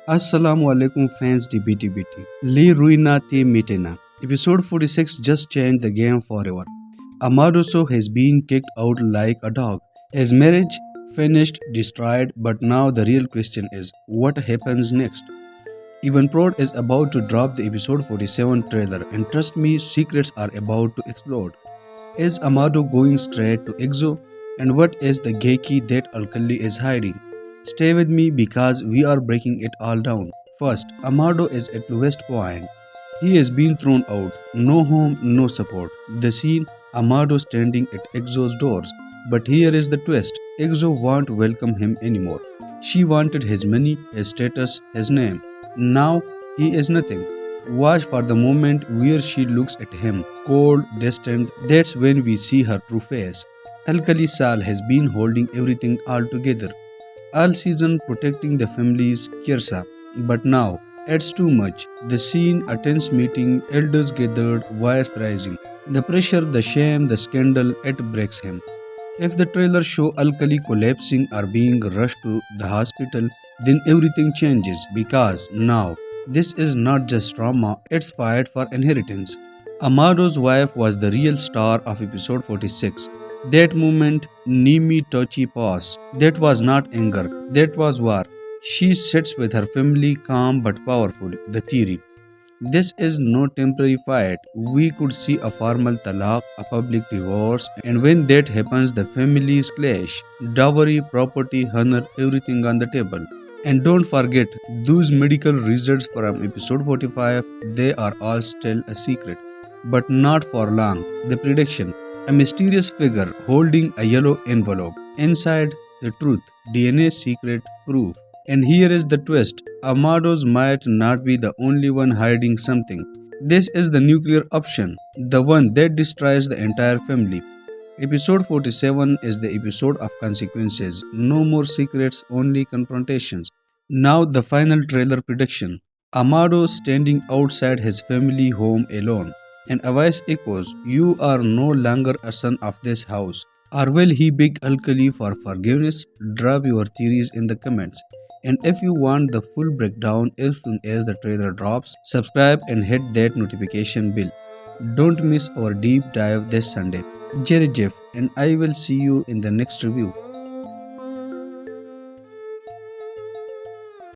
Assalamu alaikum fans di BÉTÉ BÉTÉ. Li Reuy na te mitena. Episode 46 just changed the game forever. Amadou Sow has been kicked out like a dog. His marriage finished, destroyed, but now the real question is what happens next? EvenProd is about to drop the episode 47 trailer, and trust me, secrets are about to explode. Is Amadou going straight to Exu? And what is the geeky that Alkali is hiding? Stay with me because we are breaking it all down. First, Amadou is at lowest point. He has been thrown out. No home, no support. The scene, Amadou standing at Exo's doors. But here is the twist. Exo won't welcome him anymore. She wanted his money, his status, his name. Now he is nothing. Watch for the moment where she looks at him, cold, distant. That's when we see her true face. Alkali Sall has been holding everything all together. All season protecting the family's Kirsa. But now, it's too much. The scene, a tense meeting, elders gathered, wires rising. The pressure, the shame, the scandal, it breaks him. If the trailer show Alkali collapsing or being rushed to the hospital, then everything changes because now this is not just trauma, it's fight for inheritance. Amado's wife was the real star of episode 46. That moment, Nimi Tochi pause. That was not anger, that was war. She sits with her family, calm but powerful. The theory. This is no temporary fight. We could see a formal talaq, a public divorce, and when that happens, the families clash. Dowry, property, honor, everything on the table. And don't forget, those medical results from episode 45, they are all still a secret. But not for long. The prediction, a mysterious figure holding a yellow envelope. Inside, the truth, DNA secret proof. And here is the twist, Amados might not be the only one hiding something. This is the nuclear option, the one that destroys the entire family. Episode 47 is the episode of consequences. No more secrets, only confrontations. Now, the final trailer prediction. Amado standing outside his family home alone. And a voice echoes, "You are no longer a son of this house." Or will he beg Alkali for forgiveness? Drop your theories in the comments. And if you want the full breakdown as soon as the trailer drops, subscribe and hit that notification bell. Don't miss our deep dive this Sunday. Jerry Jeff, and I will see you in the next review.